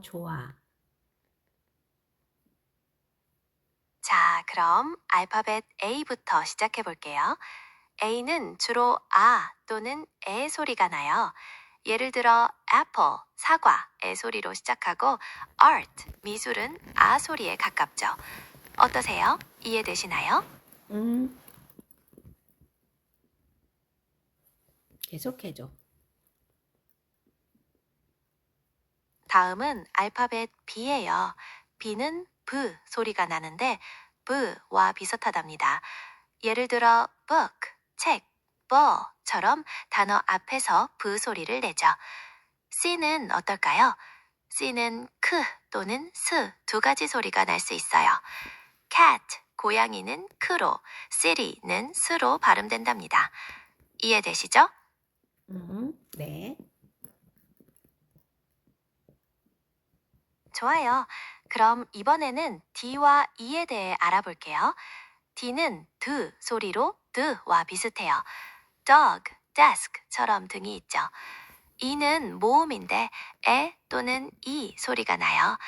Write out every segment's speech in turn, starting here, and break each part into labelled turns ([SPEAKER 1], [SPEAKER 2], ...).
[SPEAKER 1] 좋아.
[SPEAKER 2] 자, 그럼 알파벳 A부터 시작해 볼게요. A는 주로 아 또는 에 소리가 나요. 예를 들어 apple, 사과의 소리로 시작하고 art, 미술은 아 소리에 가깝죠. 어떠세요? 이해되시나요?
[SPEAKER 1] 음, 계속해줘.
[SPEAKER 2] 다음은 알파벳 B예요. B는 브 소리가 나는데 브와 비슷하답니다. 예를 들어 book, 책, ball처럼 단어 앞에서 브 소리를 내죠. C는 어떨까요? C는 크 또는 스 두 가지 소리가 날 수 있어요. cat, 고양이는 크로, city는 스로 발음된답니다. 이해되시죠?
[SPEAKER 1] 네.
[SPEAKER 2] 좋아요. 그럼 이번에는 D와 E에 대해 알아볼게요. D는 드 소리로 드와 비슷해요. dog, desk처럼 등이 있죠. E는 모음인데 에 또는 이 소리가 나요.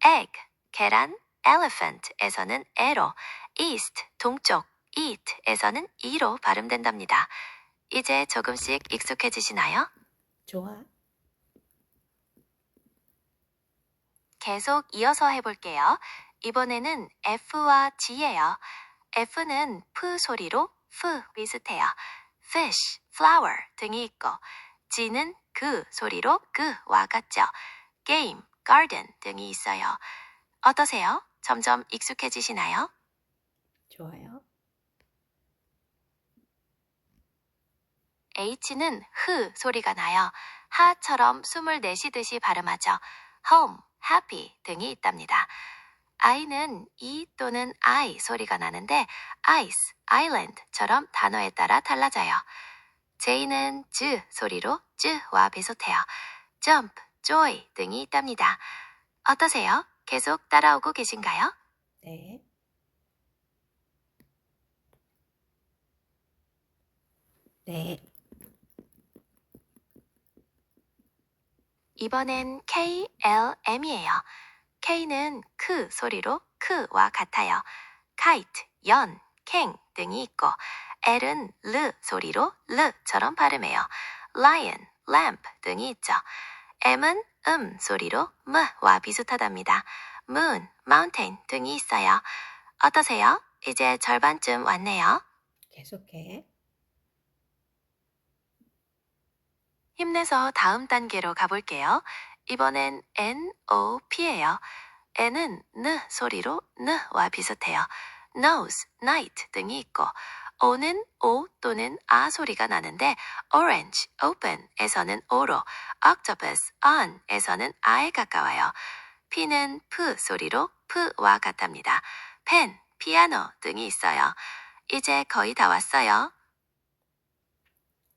[SPEAKER 2] egg, 계란, elephant에서는 에로, east, 동쪽, eat에서는 이로 발음된답니다. 이제 조금씩 익숙해지시나요?
[SPEAKER 1] 좋아.
[SPEAKER 2] 계속 이어서 해볼게요. 이번에는 F와 G예요. F는 프 소리로 프 비슷해요. fish, flower 등이 있고 G는 그 소리로 그와 같죠. game, garden 등이 있어요. 어떠세요? 점점 익숙해지시나요?
[SPEAKER 1] 좋아요.
[SPEAKER 2] H는 흐 소리가 나요. 하처럼 숨을 내쉬듯이 발음하죠. home, happy 등이 있답니다. I는 E 또는 I 소리가 나는데 ice, island처럼 단어에 따라 달라져요. J는 즈 소리로 즈와 비슷해요. jump, joy 등이 있답니다. 어떠세요? 계속 따라오고 계신가요?
[SPEAKER 1] 네. 네.
[SPEAKER 2] 이번엔 K, L, M이에요. K는 크 소리로 크와 같아요. kite, 연, 캥 등이 있고 L은 르 소리로 르처럼 발음해요. lion, lamp 등이 있죠. M은 소리로 무와 비슷하답니다. moon, mountain 등이 있어요. 어떠세요? 이제 절반쯤 왔네요.
[SPEAKER 1] 계속해.
[SPEAKER 2] 힘내서 다음 단계로 가볼게요. 이번엔 N, O, P예요. N은 느 소리로 느와 비슷해요. nose, night 등이 있고 O는 O 또는 아 소리가 나는데 orange, open에서는 O로 octopus, on에서는 아에 가까워요. P는 프 소리로 프와 같답니다. 펜, 피아노 등이 있어요. 이제 거의 다 왔어요.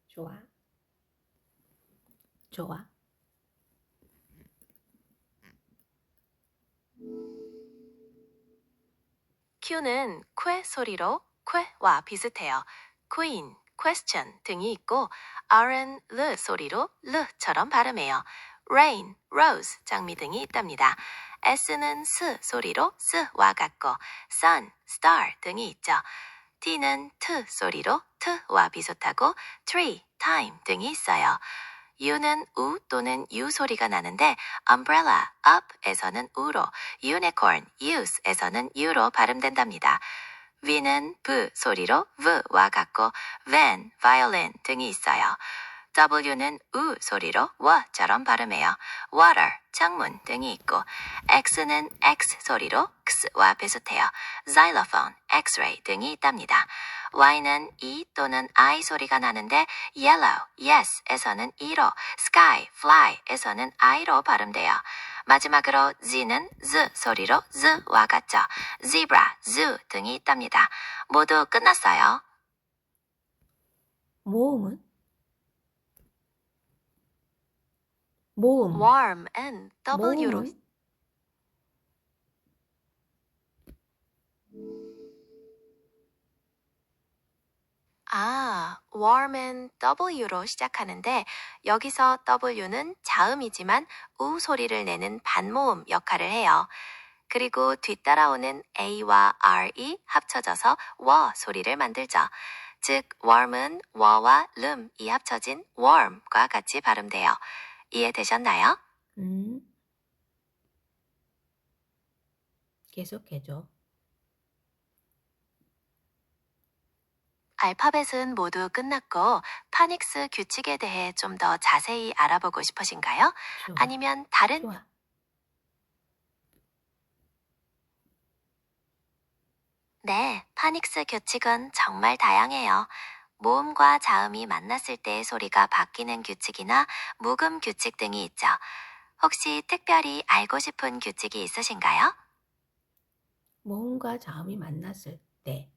[SPEAKER 1] 좋아. 좋아.
[SPEAKER 2] Q는 쾌 소리로 쾌와 비슷해요. queen, question 등이 있고 R은 르 소리로 르처럼 발음해요. rain, rose, 장미 등이 있답니다. S는 스 소리로 스와 같고 sun, star 등이 있죠. T는 트 소리로 트와 비슷하고 tree, time 등이 있어요. U는 우 또는 유 소리가 나는데 umbrella, up에서는 우로, unicorn, use에서는 유로 발음된답니다. V는 브 소리로 v와 같고 van, violin 등이 있어요. W는 우 소리로 와처럼 발음해요. water, 창문 등이 있고 X는 X 소리로 x와 비슷해요. xylophone, x-ray 등이 있답니다. Y는 E 또는 I 소리가 나는데 yellow, yes에서는 E로, sky, fly에서는 I로 발음돼요. 마지막으로 Z는 Z 소리로 Z와 같죠. zebra, zoo 등이 있답니다. 모두 끝났어요.
[SPEAKER 1] 모음은? 모음.
[SPEAKER 2] warm은 W로
[SPEAKER 1] 모음은?
[SPEAKER 2] warm은 W로 시작하는데 여기서 W는 자음이지만 우 소리를 내는 반모음 역할을 해요. 그리고 뒤따라오는 A와 R이 합쳐져서 워 소리를 만들죠. 즉, warm은 워와 름이 합쳐진 warm과 같이 발음돼요. 이해되셨나요?
[SPEAKER 1] 음. 계속해줘.
[SPEAKER 2] 알파벳은 모두 끝났고 파닉스 규칙에 대해 좀 더 자세히 알아보고 싶으신가요?
[SPEAKER 1] 좋아.
[SPEAKER 2] 아니면 다른
[SPEAKER 1] 좋아.
[SPEAKER 2] 네, 파닉스 규칙은 정말 다양해요. 모음과 자음이 만났을 때의 소리가 바뀌는 규칙이나 묵음 규칙 등이 있죠. 혹시 특별히 알고 싶은 규칙이 있으신가요?
[SPEAKER 1] 모음과 자음이 만났을 때.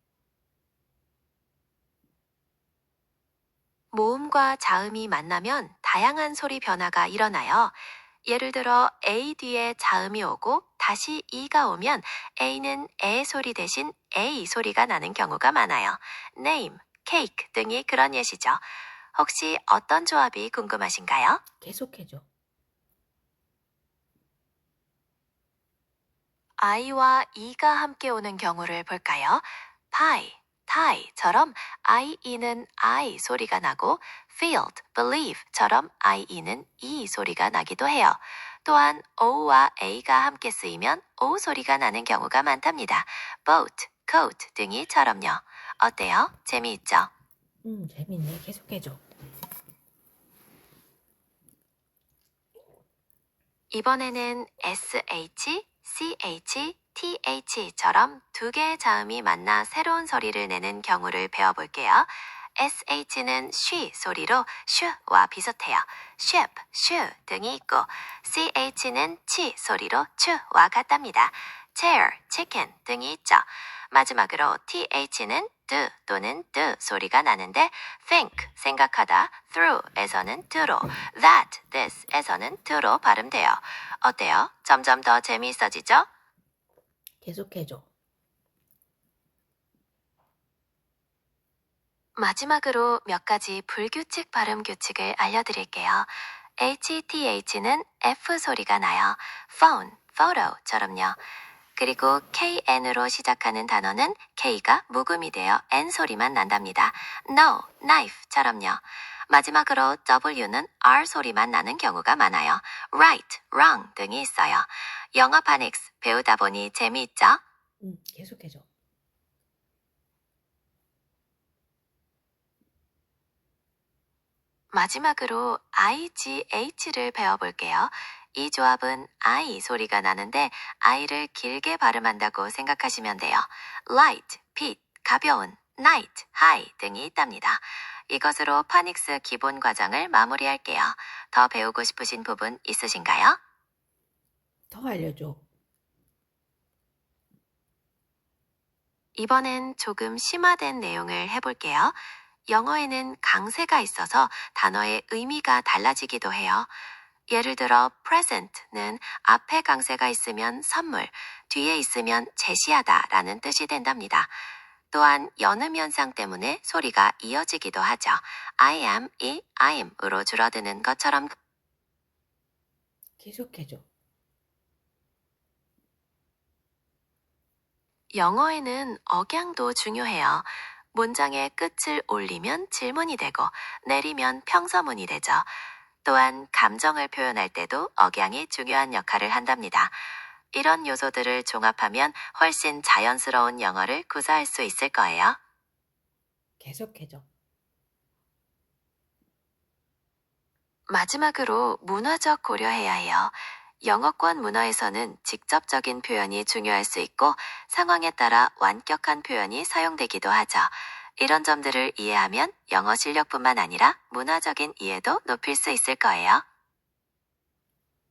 [SPEAKER 2] 모음과 자음이 만나면 다양한 소리 변화가 일어나요. 예를 들어 A 뒤에 자음이 오고 다시 E가 오면 A는 에 소리 대신 A 소리가 나는 경우가 많아요. name, cake 등이 그런 예시죠. 혹시 어떤 조합이 궁금하신가요?
[SPEAKER 1] 계속해줘.
[SPEAKER 2] I와 E가 함께 오는 경우를 볼까요? pie, tie처럼 IE는 I 소리가 나고 field, believe처럼 IE는 E 소리가 나기도 해요. 또한 O와 A가 함께 쓰이면 O 소리가 나는 경우가 많답니다. boat, coat 등이처럼요. 어때요? 재미있죠?
[SPEAKER 1] 재밌네. 계속해줘.
[SPEAKER 2] 이번에는 SH, CH, TH처럼 두 개의 자음이 만나 새로운 소리를 내는 경우를 배워볼게요. SH는 쉬 소리로 슈와 비슷해요. ship, 슈 등이 있고 CH는 치 소리로 추와 같답니다. chair, chicken 등이 있죠. 마지막으로 TH는 드 또는 드 소리가 나는데 think, 생각하다, through에서는 th로, that, this에서는 to로 발음돼요. 어때요? 점점 더 재미있어지죠?
[SPEAKER 1] 계속해줘.
[SPEAKER 2] 마지막으로 몇 가지 불규칙 발음 규칙을 알려드릴게요. HTH는 F 소리가 나요. phone, photo처럼요. 그리고 KN으로 시작하는 단어는 K가 묵음이 되어 N 소리만 난답니다. no, knife처럼요. 마지막으로 W는 R 소리만 나는 경우가 많아요. right, wrong 등이 있어요. 영어 파닉스 배우다 보니 재미있죠?
[SPEAKER 1] 계속해줘.
[SPEAKER 2] 마지막으로 IGH를 배워볼게요. 이 조합은 I 소리가 나는데 I를 길게 발음한다고 생각하시면 돼요. light, 빛, 가벼운, night, high 등이 있답니다. 이것으로 파닉스 기본 과정을 마무리할게요. 더 배우고 싶으신 부분 있으신가요?
[SPEAKER 1] 더 알려줘.
[SPEAKER 2] 이번엔 조금 심화된 내용을 해볼게요. 영어에는 강세가 있어서 단어의 의미가 달라지기도 해요. 예를 들어 present는 앞에 강세가 있으면 선물, 뒤에 있으면 제시하다 라는 뜻이 된답니다. 또한 연음 현상 때문에 소리가 이어지기도 하죠. I am이 I'm으로 줄어드는 것처럼
[SPEAKER 1] 계속해줘.
[SPEAKER 2] 영어에는 억양도 중요해요. 문장의 끝을 올리면 질문이 되고 내리면 평서문이 되죠. 또한 감정을 표현할 때도 억양이 중요한 역할을 한답니다. 이런 요소들을 종합하면 훨씬 자연스러운 영어를 구사할 수 있을 거예요.
[SPEAKER 1] 계속해줘.
[SPEAKER 2] 마지막으로 문화적 고려해야 해요. 영어권 문화에서는 직접적인 표현이 중요할 수 있고 상황에 따라 완격한 표현이 사용되기도 하죠. 이런 점들을 이해하면 영어 실력뿐만 아니라 문화적인 이해도 높일 수 있을 거예요.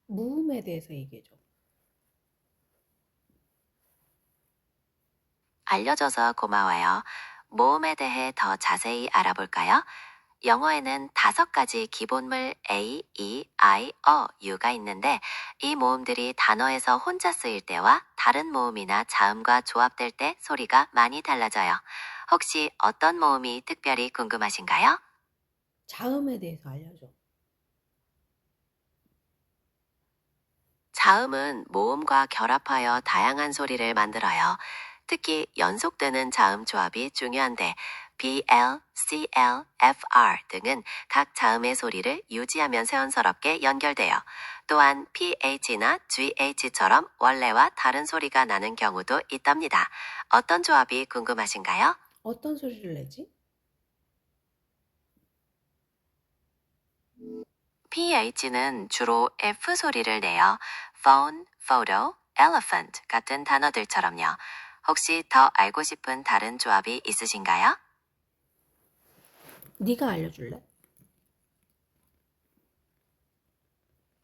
[SPEAKER 1] 무음에 대해서 얘기해줘.
[SPEAKER 2] 알려줘서 고마워요. 모음에 대해 더 자세히 알아볼까요? 영어에는 5가지 기본물 A, E, I, U가 있는데 이 모음들이 단어에서 혼자 쓰일 때와 다른 모음이나 자음과 조합될 때 소리가 많이 달라져요. 혹시 어떤 모음이 특별히 궁금하신가요?
[SPEAKER 1] 자음에 대해서 알려줘.
[SPEAKER 2] 자음은 모음과 결합하여 다양한 소리를 만들어요. 특히 연속되는 자음 조합이 중요한데 BL, CL, FR 등은 각 자음의 소리를 유지하면 새언스럽게 연결돼요. 또한 PH나 GH처럼 원래와 다른 소리가 나는 경우도 있답니다. 어떤 조합이 궁금하신가요?
[SPEAKER 1] 어떤 소리를 내지?
[SPEAKER 2] PH는 주로 F 소리를 내요. phone, photo, elephant 같은 단어들처럼요. 혹시 더 알고 싶은 다른 조합이 있으신가요?
[SPEAKER 1] 네가 알려줄래?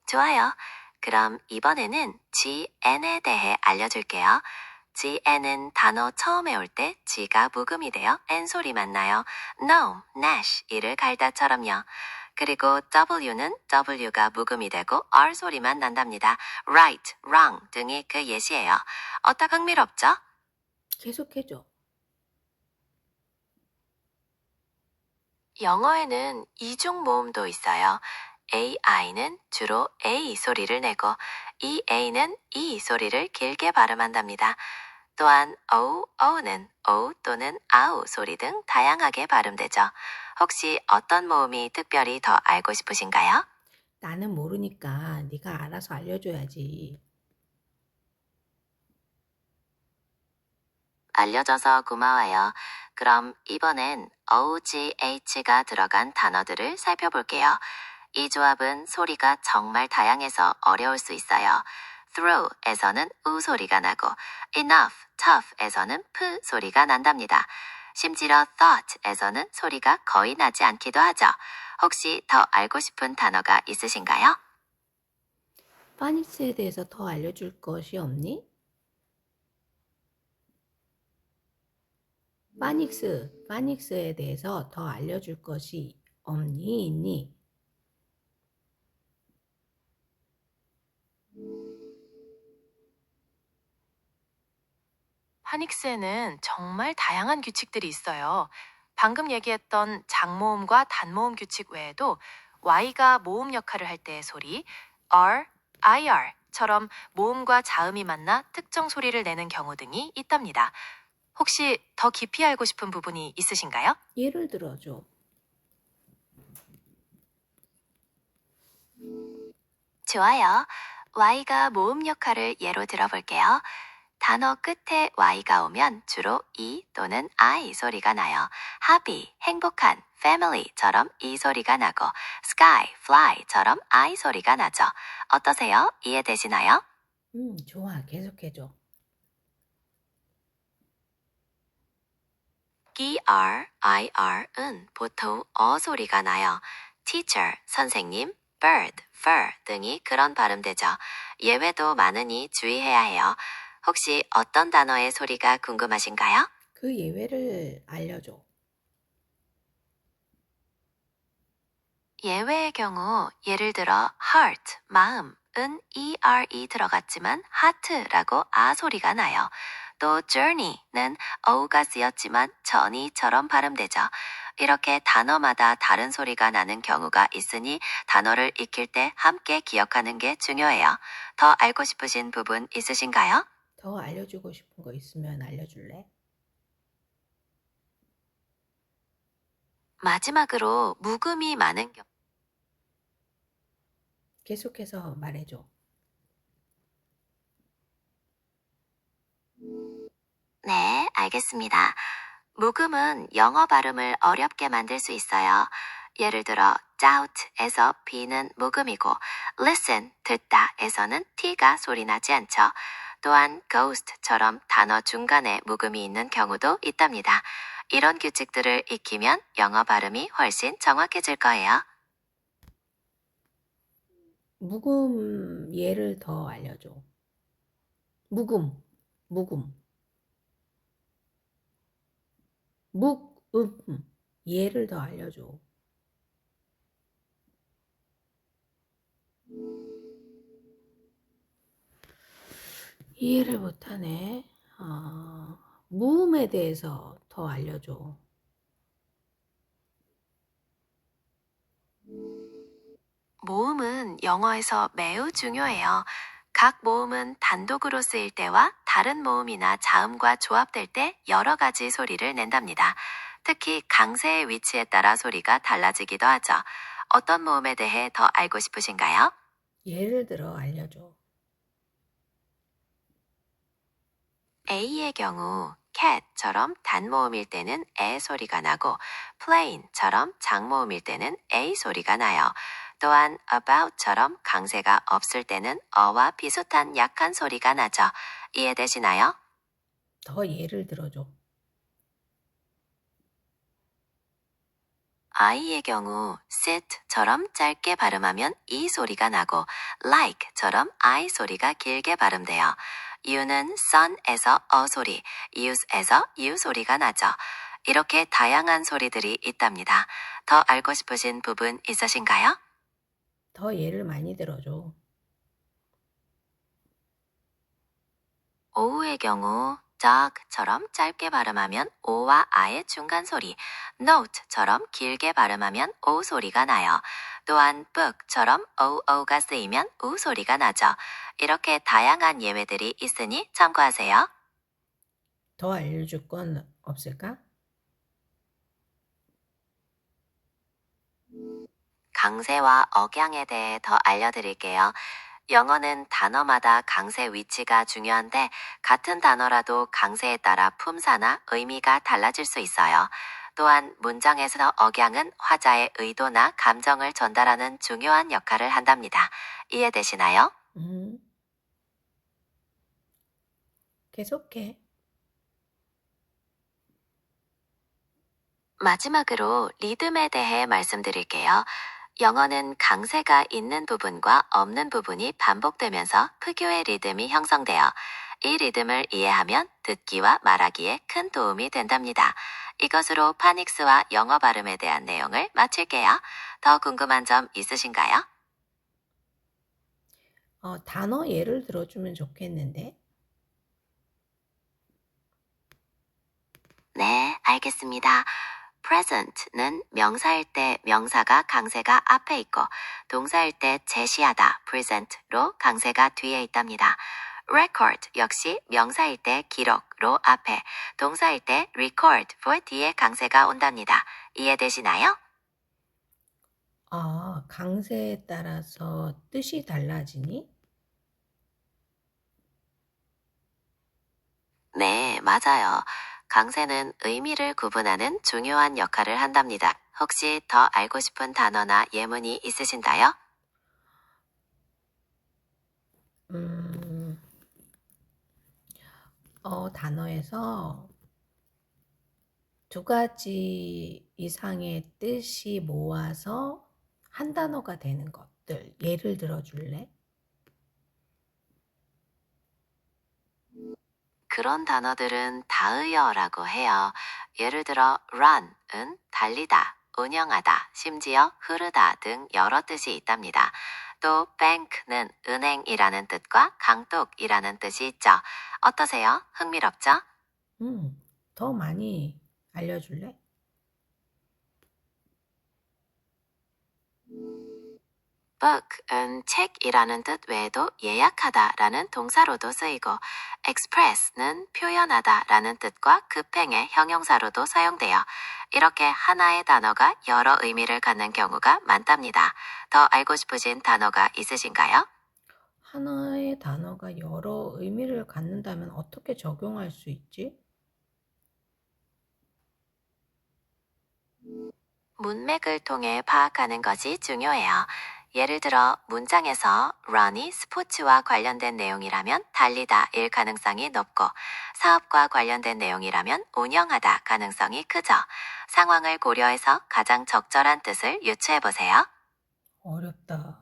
[SPEAKER 2] 좋아요. 그럼 이번에는 GN에 대해 알려줄게요. GN은 단어 처음 외울 때 G가 묵음이 되어 N 소리만 나요. No, Nash, 이를 갈다처럼요. 그리고 W는 W가 묵음이 되고 R 소리만 난답니다. Right, wrong 등이 그 예시예요. 어딱 흥미롭죠?
[SPEAKER 1] 계속해줘.
[SPEAKER 2] 영어에는 이중 모음도 있어요. AI는 주로 A 소리를 내고 EA는 E 소리를 길게 발음한답니다. 또한 O는 O 또는 아우 소리 등 다양하게 발음되죠. 혹시 어떤 모음이 특별히 더 알고 싶으신가요?
[SPEAKER 1] 나는 모르니까 네가 알아서 알려줘야지.
[SPEAKER 2] 알려줘서 고마워요. 그럼 이번엔 OGH가 들어간 단어들을 살펴볼게요. 이 조합은 소리가 정말 다양해서 어려울 수 있어요. Through에서는 우 소리가 나고 enough, tough에서는 프 소리가 난답니다. 심지어 thought에서는 소리가 거의 나지 않기도 하죠. 혹시 더 알고 싶은 단어가 있으신가요?
[SPEAKER 1] 파닉스에 대해서 더 알려줄 것이 없니? 파닉스에 대해서 더 알려줄 것이 없니? 있니?
[SPEAKER 2] 파닉스에는 정말 다양한 규칙들이 있어요. 방금 얘기했던 장모음과 단모음 규칙 외에도 Y가 모음 역할을 할 때의 소리, R, IR처럼 모음과 자음이 만나 특정 소리를 내는 경우 등이 있답니다. 혹시 더 깊이 알고 싶은 부분이 있으신가요?
[SPEAKER 1] 예를 들어줘.
[SPEAKER 2] 좋아요. Y가 모음 역할을 예로 들어볼게요. 단어 끝에 Y가 오면 주로 E 또는 I 소리가 나요. happy, 행복한, family처럼 E 소리가 나고 sky, fly처럼 I 소리가 나죠. 어떠세요? 이해되시나요?
[SPEAKER 1] 좋아. 계속해줘.
[SPEAKER 2] ERIR은 보통 어 소리가 나요. teacher, 선생님, bird, fur 등이 그런 발음되죠. 예외도 많으니 주의해야 해요. 혹시 어떤 단어의 소리가 궁금하신가요?
[SPEAKER 1] 그 예외를 알려줘.
[SPEAKER 2] 예외의 경우 예를 들어 heart, 마음은 ERE 들어갔지만 heart라고 아 소리가 나요. 또 journey는 어우가 쓰였지만 journey처럼 발음되죠. 이렇게 단어마다 다른 소리가 나는 경우가 있으니 단어를 익힐 때 함께 기억하는 게 중요해요. 더 알고 싶으신 부분 있으신가요?
[SPEAKER 1] 더 알려주고 싶은 거 있으면 알려줄래?
[SPEAKER 2] 마지막으로 묵음이 많은 경우
[SPEAKER 1] 계속해서 말해줘.
[SPEAKER 2] 네, 알겠습니다. 묵음은 영어 발음을 어렵게 만들 수 있어요. 예를 들어 doubt에서 B는 묵음이고 listen, 듣다에서는 T가 소리 나지 않죠. 또한 ghost처럼 단어 중간에 묵음이 있는 경우도 있답니다. 이런 규칙들을 익히면 영어 발음이 훨씬 정확해질 거예요.
[SPEAKER 1] 묵음 예를 더 알려줘. 묵음, 묵음, 묵음 예를 더 알려줘. 이해를 못하네. 무음에 대해서 더 알려줘.
[SPEAKER 2] 모음은 영어에서 매우 중요해요. 각 모음은 단독으로 쓰일 때와 다른 모음이나 자음과 조합될 때 여러 가지 소리를 낸답니다. 특히 강세의 위치에 따라 소리가 달라지기도 하죠. 어떤 모음에 대해 더 알고 싶으신가요?
[SPEAKER 1] 예를 들어 알려줘.
[SPEAKER 2] A의 경우 cat처럼 단모음일 때는 에 소리가 나고 plane처럼 장모음일 때는 A 소리가 나요. 또한 about처럼 강세가 없을 때는 어와 비슷한 약한 소리가 나죠. 이해되시나요?
[SPEAKER 1] 더 예를 들어줘.
[SPEAKER 2] I의 경우 sit처럼 짧게 발음하면 이 소리가 나고 like처럼 I 소리가 길게 발음돼요. U는 sun에서 어 소리, use에서 U 소리가 나죠. 이렇게 다양한 소리들이 있답니다. 더 알고 싶으신 부분 있으신가요?
[SPEAKER 1] 더 예를 많이 들어줘.
[SPEAKER 2] 오후의 경우 dog처럼 짧게 발음하면 o와 아의 중간 소리, note처럼 길게 발음하면 o 소리가 나요. 또한 book처럼 oo가 쓰이면 u 소리가 나죠. 이렇게 다양한 예외들이 있으니 참고하세요.
[SPEAKER 1] 더 알려줄 건 없을까?
[SPEAKER 2] 강세와 억양에 대해 더 알려드릴게요. 영어는 단어마다 강세 위치가 중요한데 같은 단어라도 강세에 따라 품사나 의미가 달라질 수 있어요. 또한 문장에서 억양은 화자의 의도나 감정을 전달하는 중요한 역할을 한답니다. 이해되시나요?
[SPEAKER 1] 음, 계속해.
[SPEAKER 2] 마지막으로 리듬에 대해 말씀드릴게요. 영어는 강세가 있는 부분과 없는 부분이 반복되면서 특유의 리듬이 형성돼요. 이 리듬을 이해하면 듣기와 말하기에 큰 도움이 된답니다. 이것으로 파닉스와 영어 발음에 대한 내용을 마칠게요. 더 궁금한 점 있으신가요?
[SPEAKER 1] 단어 예를 들어주면 좋겠는데.
[SPEAKER 2] 네, 알겠습니다. present는 명사일 때 명사가 강세가 앞에 있고 동사일 때 제시하다 present로 강세가 뒤에 있답니다. record 역시 명사일 때 기록로 앞에 동사일 때 record for 뒤에 강세가 온답니다. 이해되시나요?
[SPEAKER 1] 강세에 따라서 뜻이 달라지니?
[SPEAKER 2] 네, 맞아요. 강세는 의미를 구분하는 중요한 역할을 한답니다. 혹시 더 알고 싶은 단어나 예문이 있으신가요?
[SPEAKER 1] 음, 단어에서 두 가지 이상의 뜻이 모아서 한 단어가 되는 것들 예를 들어줄래?
[SPEAKER 2] 그런 단어들은 다의어라고 해요. 예를 들어 run은 달리다, 운영하다, 심지어 흐르다 등 여러 뜻이 있답니다. 또 bank는 은행이라는 뜻과 강둑이라는 뜻이 있죠. 어떠세요? 흥미롭죠?
[SPEAKER 1] 더 많이 알려줄래?
[SPEAKER 2] book은 책이라는 뜻 외에도 예약하다라는 동사로도 쓰이고 express는 표현하다라는 뜻과 급행의 형용사로도 사용돼요. 이렇게 하나의 단어가 여러 의미를 갖는 경우가 많답니다. 더 알고 싶으신 단어가 있으신가요?
[SPEAKER 1] 하나의 단어가 여러 의미를 갖는다면 어떻게 적용할 수 있지?
[SPEAKER 2] 문맥을 통해 파악하는 것이 중요해요. 예를 들어 문장에서 run이 스포츠와 관련된 내용이라면 달리다일 가능성이 높고 사업과 관련된 내용이라면 운영하다 가능성이 크죠. 상황을 고려해서 가장 적절한 뜻을 유추해 보세요.
[SPEAKER 1] 어렵다.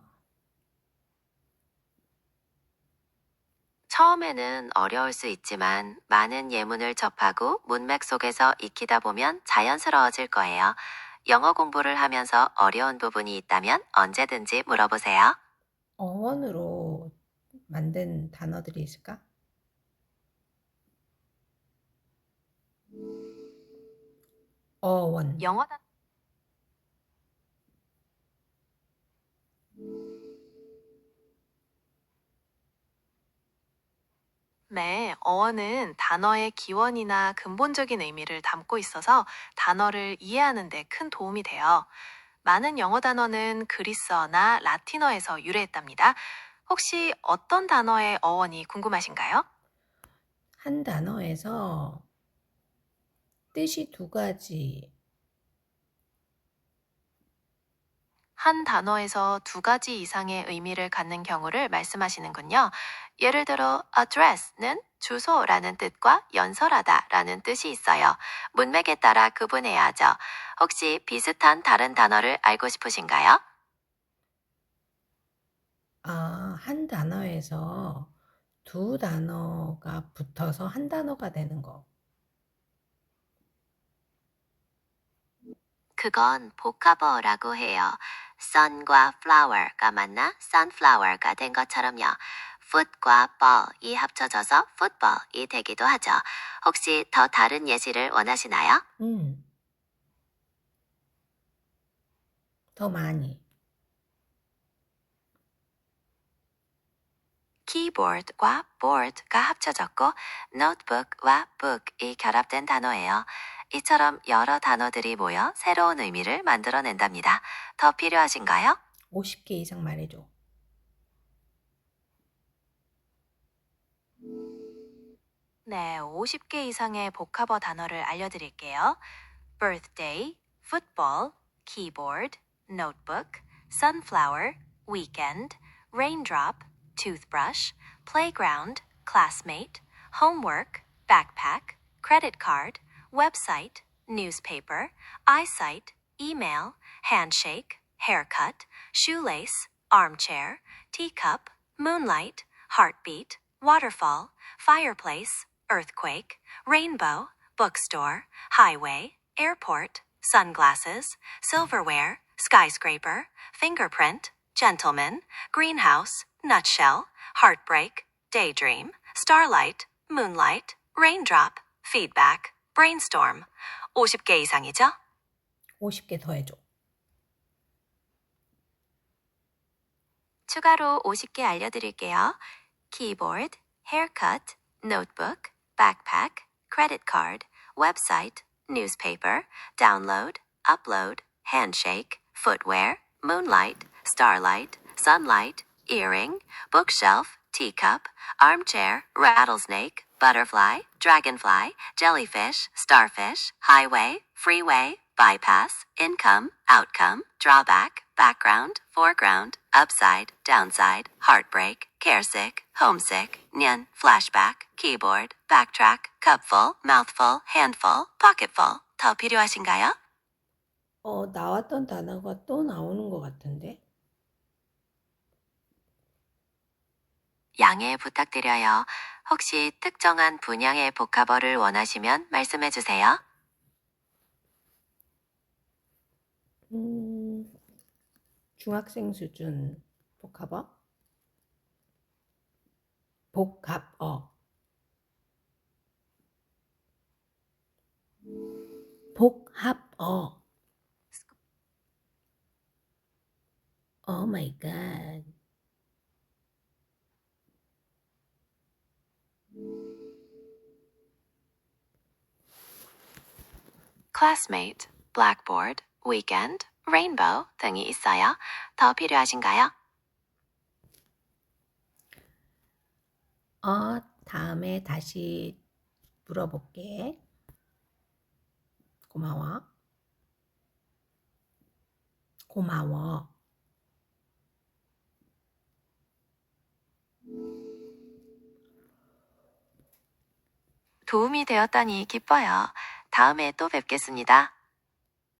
[SPEAKER 2] 처음에는 어려울 수 있지만 많은 예문을 접하고 문맥 속에서 익히다 보면 자연스러워질 거예요. 영어 공부를 하면서 어려운 부분이 있다면 언제든지 물어보세요.
[SPEAKER 1] 어원으로 만든 단어들이 있을까? 어원.
[SPEAKER 2] 영어 네, 어원은 단어의 기원이나 근본적인 의미를 담고 있어서 단어를 이해하는 데 큰 도움이 돼요. 많은 영어 단어는 그리스어나 라틴어에서 유래했답니다. 혹시 어떤 단어의 어원이 궁금하신가요?
[SPEAKER 1] 한 단어에서 뜻이 두 가지.
[SPEAKER 2] 한 단어에서 두 가지 이상의 의미를 갖는 경우를 말씀하시는군요. 예를 들어 address는 주소라는 뜻과 연설하다라는 뜻이 있어요. 문맥에 따라 구분해야 하죠. 혹시 비슷한 다른 단어를 알고 싶으신가요?
[SPEAKER 1] 한 단어에서 두 단어가 붙어서 한 단어가 되는 거.
[SPEAKER 2] 그건 복합어라고 해요. sun과 flower가 만나 sunflower가 된 것처럼요. foot과 ball이 합쳐져서 football이 되기도 하죠. 혹시 더 다른 예시를 원하시나요?
[SPEAKER 1] 더 많이.
[SPEAKER 2] keyboard과 board가 합쳐졌고 notebook와 book이 결합된 단어예요. 이처럼 여러 단어들이 모여 새로운 의미를 만들어낸답니다. 더 필요하신가요?
[SPEAKER 1] 50개 이상 말해줘.
[SPEAKER 2] 네, 50개 이상의 복합어 단어를 알려드릴게요. birthday, football, keyboard, notebook, sunflower, weekend, raindrop, toothbrush, playground, classmate, homework, backpack, credit card, website, newspaper, eyesight, email, handshake, haircut, shoelace, armchair, teacup, moonlight, heartbeat, waterfall, fireplace, earthquake, rainbow, bookstore, highway, airport, sunglasses, silverware, skyscraper, fingerprint, gentleman, greenhouse, nutshell, heartbreak, daydream, starlight, moonlight, raindrop, feedback, brainstorm. 50개 이상이죠?
[SPEAKER 1] 50개 더 해줘.
[SPEAKER 2] 추가로 50개 알려드릴게요. keyboard, haircut, notebook, backpack, credit card, website, newspaper, download, upload, handshake, footwear, moonlight, starlight, sunlight, earring, bookshelf, teacup, armchair, rattlesnake, butterfly, dragonfly, jellyfish, starfish, highway, freeway, bypass, income, outcome, drawback, background, foreground, upside, downside, heartbreak, caresick, homesick, nyan, flashback, keyboard, backtrack, cupful, mouthful, handful, pocketful. 더 필요하신가요?
[SPEAKER 1] 나왔던 단어가 또 나오는 것 같은데?
[SPEAKER 2] 양해 부탁드려요. 혹시 특정한 분야의 복합어를 원하시면 말씀해 주세요.
[SPEAKER 1] 중학생 수준 복합어? 복합어. 복합어. Oh my god.
[SPEAKER 2] classmate, blackboard, weekend, rainbow 등이 있어요. 더 필요하신가요?
[SPEAKER 1] 다음에 다시 물어볼게. 고마워. 고마워.
[SPEAKER 2] 도움이 되었다니 기뻐요. 다음에 또 뵙겠습니다.